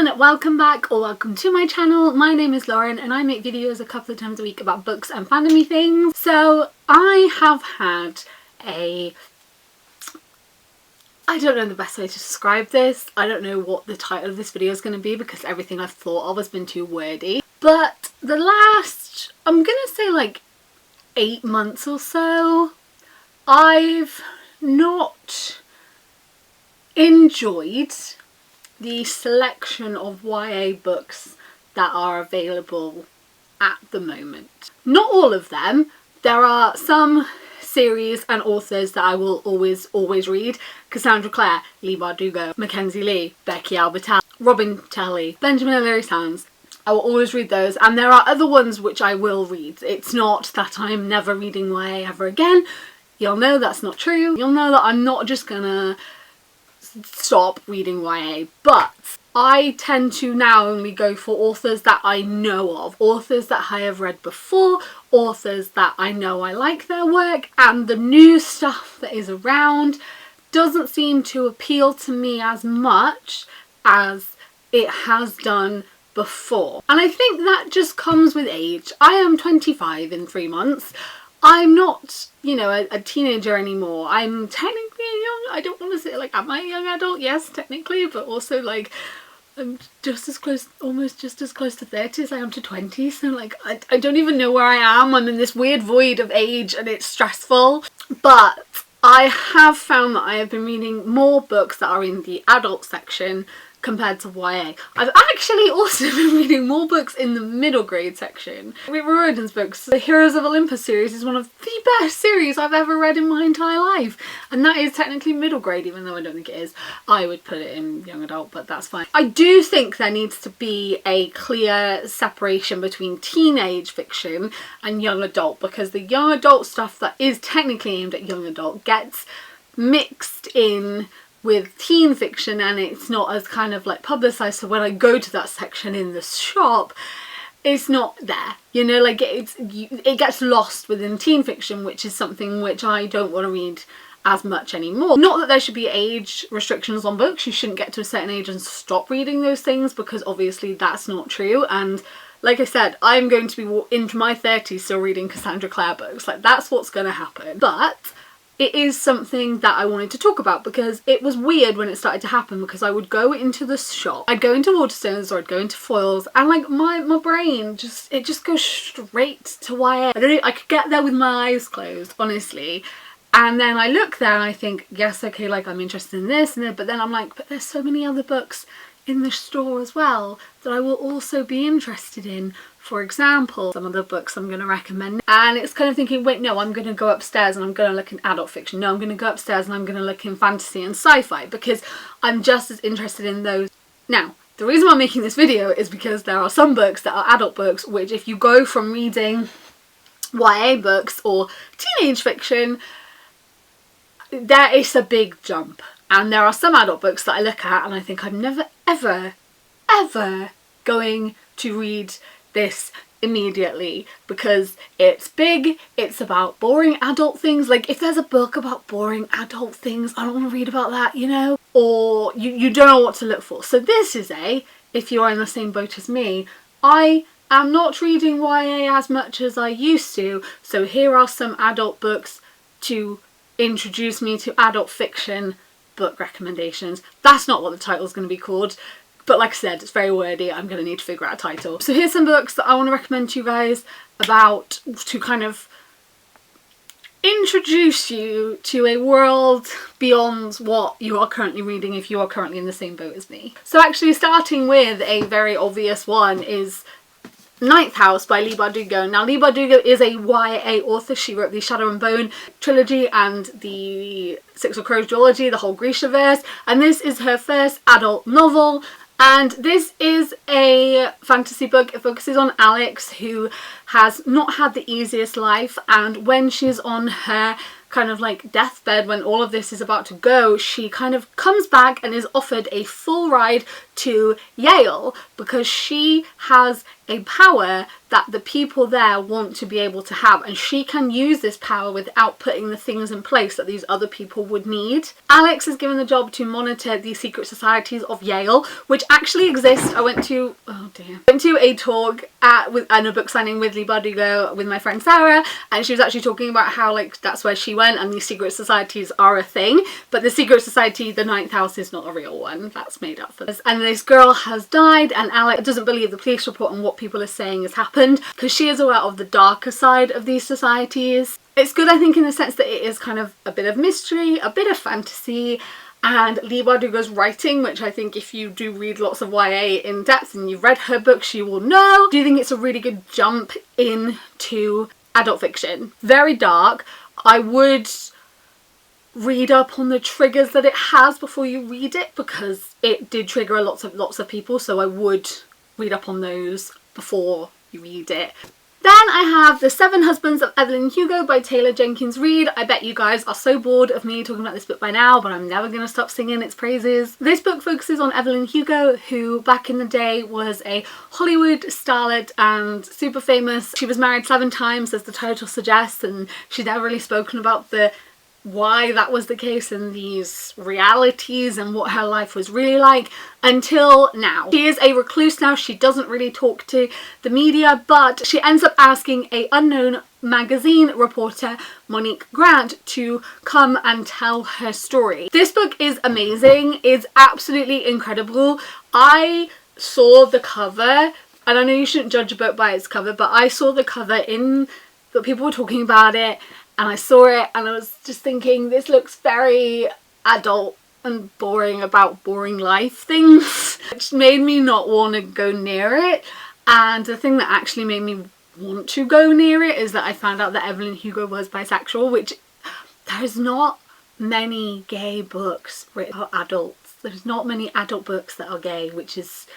everyone, welcome back or welcome to my channel. My name is Lauren and I make videos a couple of times a week about books and fandomy things. So I have had I don't know the best way to describe this. I don't know what the title of this video is going to be because everything I've thought of has been too wordy. But the last, I'm gonna say like 8 months or so, I've not enjoyed the selection of YA books that are available at the moment. Not all of them. There are some series and authors that I will always read. Cassandra Clare, Leigh Bardugo, Mackenzie Lee, Becky Albertalli, Robin Telly, Benjamin O'Leary Sands. I will always read those, and there are other ones which I will read. It's not that I'm never reading YA ever again. You'll know that's not true. You'll know that I'm not just gonna stop reading YA, but I tend to now only go for authors that I know of, authors that I have read before, authors that I know I like their work, and the new stuff that is around doesn't seem to appeal to me as much as it has done before. And I think that just comes with age. I am 25 in 3 months. I'm not, you know, a teenager anymore. I'm technically young. I don't want to say like, am I a young adult? Yes, technically, but also like I'm just as close, almost just as close to 30 as I am to 20. So like, I don't even know where I am. I'm in this weird void of age and it's stressful. But I have found that I have been reading more books that are in the adult section compared to YA. I've actually also been reading more books in the middle grade section. River Riordan's books. The Heroes of Olympus series is one of the best series I've ever read in my entire life, and that is technically middle grade, even though I don't think it is. I would put it in young adult, but that's fine. I do think there needs to be a clear separation between teenage fiction and young adult, because the young adult stuff that is technically aimed at young adult gets mixed in with teen fiction, and it's not as kind of like publicised, so when I go to that section in the shop it's not there, you know, like it gets lost within teen fiction, which is something which I don't want to read as much anymore. Not that there should be age restrictions on books. You shouldn't get to a certain age and stop reading those things, because obviously that's not true. And like I said, I'm going to be into my 30s still reading Cassandra Clare books. Like, that's what's going to happen. But it is something that I wanted to talk about because it was weird when it started to happen, because I would go into the shop, I'd go into Waterstones or I'd go into Foyles, and like my brain it just goes straight to YA. I could get there with my eyes closed, honestly. And then I look there and I think, yes, okay, like I'm interested in this and that, but then I'm like, but there's so many other books in the store as well that I will also be interested in. For example, some of the books I'm going to recommend, and it's kind of thinking, wait, no, I'm going to go upstairs and I'm going to look in adult fiction. No, I'm going to go upstairs and I'm going to look in fantasy and sci-fi, because I'm just as interested in those. Now, the reason why I'm making this video is because there are some books that are adult books, which if you go from reading YA books or teenage fiction, there is a big jump. And there are some adult books that I look at and I think I'm never, ever, ever going to read this immediately, because it's big, it's about boring adult things. Like, if there's a book about boring adult things, I don't want to read about that, you know? Or you don't know what to look for. So this is if you are in the same boat as me, I am not reading YA as much as I used to, so here are some adult books to introduce me to adult fiction book recommendations. That's not what the title's going to be called, but like I said, it's very wordy. I'm going to need to figure out a title. So here's some books that I want to recommend to you guys about, to kind of introduce you to a world beyond what you are currently reading if you are currently in the same boat as me. So actually, starting with a very obvious one is Ninth House by Leigh Bardugo. Now, Leigh Bardugo is a YA author. She wrote the Shadow and Bone trilogy and the Six of Crows duology, the whole Grishaverse, and this is her first adult novel. And this is a fantasy book. It focuses on Alex, who has not had the easiest life, and when she's on her kind of like deathbed when all of this is about to go, she kind of comes back and is offered a full ride to Yale because she has a power that the people there want to be able to have, and she can use this power without putting the things in place that these other people would need. Alex is given the job to monitor the secret societies of Yale, which actually exist. I went to a talk and a book signing with Lee Bardugo with my friend Sarah, and she was actually talking about how like that's where she went and these secret societies are a thing, but the secret society, the Ninth House, is not a real one. That's made up for this. And this girl has died, and Alex doesn't believe the police report and what people are saying has happened because she is aware of the darker side of these societies. It's good, I think, in the sense that it is kind of a bit of mystery, a bit of fantasy, and Lee Bardugo's writing, which I think if you do read lots of YA in depth and you've read her books, you will know. Do you think it's a really good jump into adult fiction? Very dark. I would read up on the triggers that it has before you read it because it did trigger lots of people, so I would read up on those before you read it. Then I have The Seven Husbands of Evelyn Hugo by Taylor Jenkins Reid. I bet you guys are so bored of me talking about this book by now, but I'm never going to stop singing its praises. This book focuses on Evelyn Hugo, who back in the day was a Hollywood starlet and super famous. She was married 7 times, as the title suggests, and she's never really spoken about why that was the case in these realities and what her life was really like until now. She is a recluse now. She doesn't really talk to the media, but she ends up asking a unknown magazine reporter, Monique Grant, to come and tell her story. This book is amazing. It's absolutely incredible. I saw the cover, and I know you shouldn't judge a book by its cover, but I saw the cover that people were talking about it, and I saw it and I was just thinking, this looks very adult and boring, about boring life things, which made me not want to go near it. And the thing that actually made me want to go near it is that I found out that Evelyn Hugo was bisexual, which there's not many gay books written about adults. There's not many adult books that are gay, which is,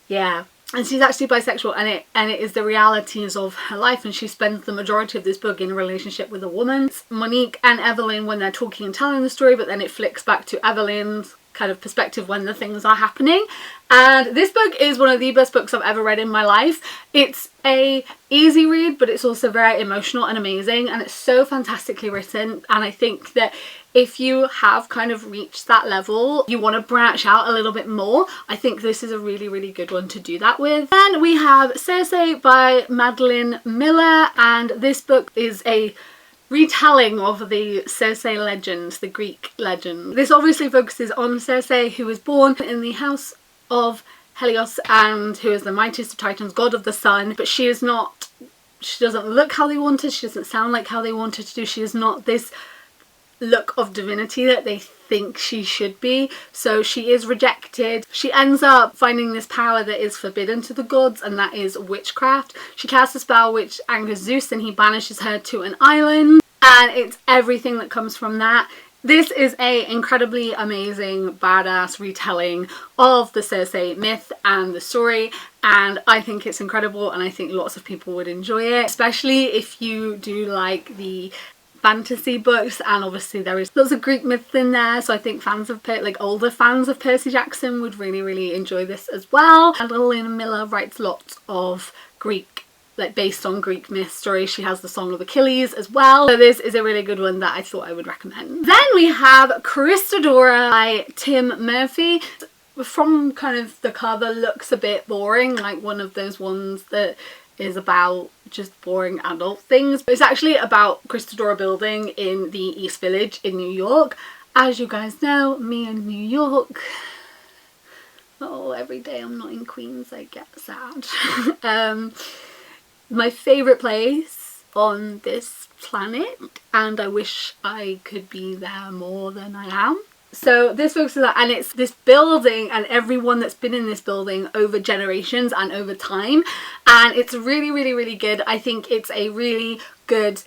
yeah. And she's actually bisexual, and it is the realities of her life, and she spends the majority of this book in a relationship with a woman. It's Monique and Evelyn when they're talking and telling the story, but then it flicks back to Evelyn's kind of perspective when the things are happening. And this book is one of the best books I've ever read in my life. It's a easy read, but it's also very emotional and amazing, and it's so fantastically written. And I think that if you have kind of reached that level, you want to branch out a little bit more, I think this is a really, really good one to do that with. Then we have Cersei by Madeline Miller, and this book is a retelling of the Cersei legend, the Greek legend. This obviously focuses on Cersei, who was born in the house of Helios and who is the mightiest of Titans, god of the sun, but she doesn't look how they wanted, she doesn't sound like how they wanted to do, she is not this look of divinity that they think she should be, so she is rejected. She ends up finding this power that is forbidden to the gods, and that is witchcraft. She casts a spell which angers Zeus, and he banishes her to an island, and it's everything that comes from that. This is a incredibly amazing, badass retelling of the Cersei myth and the story, and I think it's incredible, and I think lots of people would enjoy it, especially if you do like the fantasy books, and obviously there is lots of Greek myths in there, so I think fans of older fans of Percy Jackson would really, really enjoy this as well. And Madeline Miller writes lots of Greek, based on Greek myth stories. She has the Song of Achilles as well, so this is a really good one that I thought I would recommend. Then we have Krysta Dora by Tim Murphy. From kind of the cover, looks a bit boring, like one of those ones that is about just boring adult things, but it's actually about Krysta Dora building in the East Village in New York. As you guys know, me in New York, oh, every day I'm not in Queens I get sad. My favourite place on this planet, and I wish I could be there more than I am. So this focuses on, and it's this building and everyone that's been in this building over generations and over time, and it's really, really, really good. I think it's a really good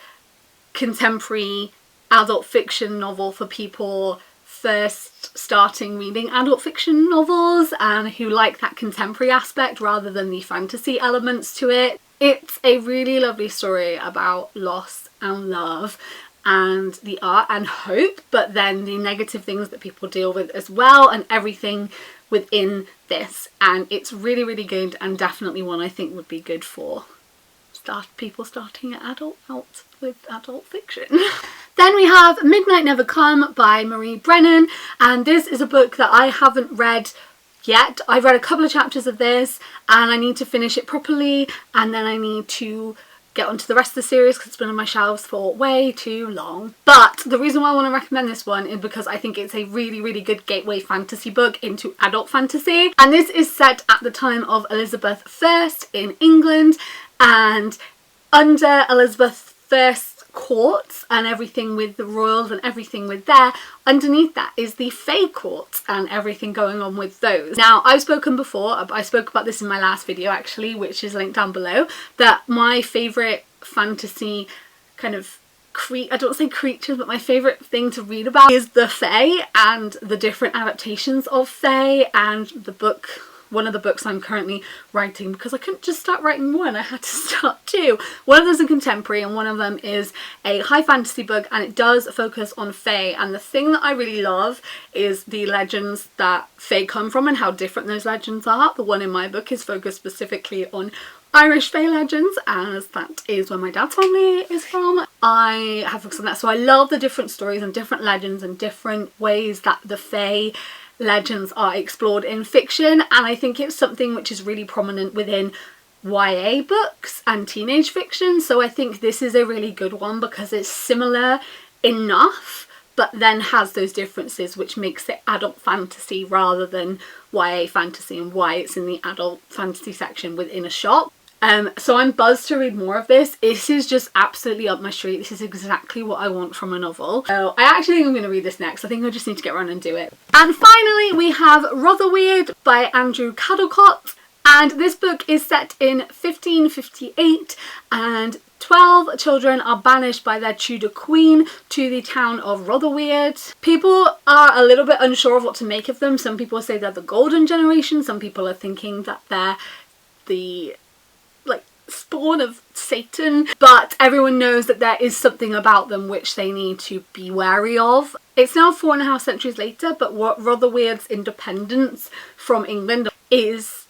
contemporary adult fiction novel for people first starting reading adult fiction novels and who like that contemporary aspect rather than the fantasy elements to it. It's a really lovely story about loss and love, and the art and hope, but then the negative things that people deal with as well, and everything within this. And it's really, really good, and definitely one I think would be good for people starting out with adult fiction. Then we have Midnight Never Come by Marie Brennan, and this is a book that I haven't read yet. I've read a couple of chapters of this and I need to finish it properly, and then I need to get onto the rest of the series because it's been on my shelves for way too long. But the reason why I want to recommend this one is because I think it's a really, really good gateway fantasy book into adult fantasy. And this is set at the time of Elizabeth I in England, and under Elizabeth I's courts and everything with the royals and everything with there, underneath that is the Fae courts and everything going on with those. Now, I've spoken before, I spoke about this in my last video actually, which is linked down below, that my favourite fantasy kind of I don't say creatures, but my favourite thing to read about is the Fae and the different adaptations of Fae, and the book, one of the books I'm currently writing, because I couldn't just start writing one, I had to start two. One of them is a contemporary and one of them is a high fantasy book, and it does focus on Fae. And the thing that I really love is the legends that Fae come from and how different those legends are. The one in my book is focused specifically on Irish Fae legends, as that is where my dad's family is from. I have focused on that, so I love the different stories and different legends and different ways that the Fae legends are explored in fiction, and I think it's something which is really prominent within YA books and teenage fiction. So I think this is a really good one because it's similar enough but then has those differences, which makes it adult fantasy rather than YA fantasy, and why it's in the adult fantasy section within a shop. So I'm buzzed to read more of this. This is just absolutely up my street. This is exactly what I want from a novel. So I actually think I'm going to read this next. I think I just need to get around and do it. And finally we have Rotherweird by Andrew Cuddle Cot, and this book is set in 1558 and 12 children are banished by their Tudor queen to the town of Rotherweird. People are a little bit unsure of what to make of them. Some people say they're the golden generation, some people are thinking that they're the spawn of Satan, but everyone knows that there is something about them which they need to be wary of. It's now 4.5 centuries later, but Rotherweird's independence from England is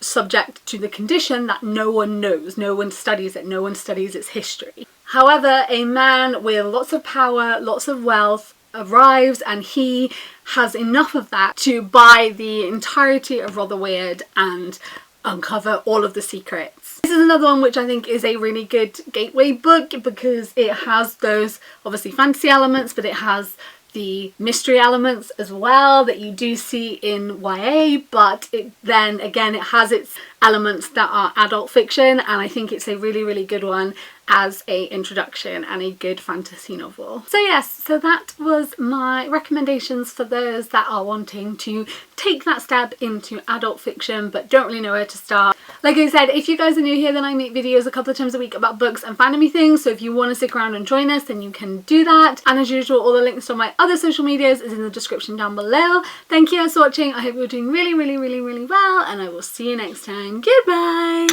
subject to the condition that no one knows, no one studies it, no one studies its history. However, a man with lots of power, lots of wealth arrives, and he has enough of that to buy the entirety of Rotherweird and uncover all of the secrets. This is another one which I think is a really good gateway book because it has those obviously fantasy elements, but it has the mystery elements as well that you do see in YA, but then again it has its elements that are adult fiction, and I think it's a really, really good one as a introduction and a good fantasy novel. So yes, so that was my recommendations for those that are wanting to take that step into adult fiction but don't really know where to start. Like I said, if you guys are new here, then I make videos a couple of times a week about books and fantasy things, so if you want to stick around and join us then you can do that. And as usual, all the links to my other social medias is in the description down below. Thank you guys for watching. I hope you're doing really, really, really, really well, and I will see you next time. Goodbye!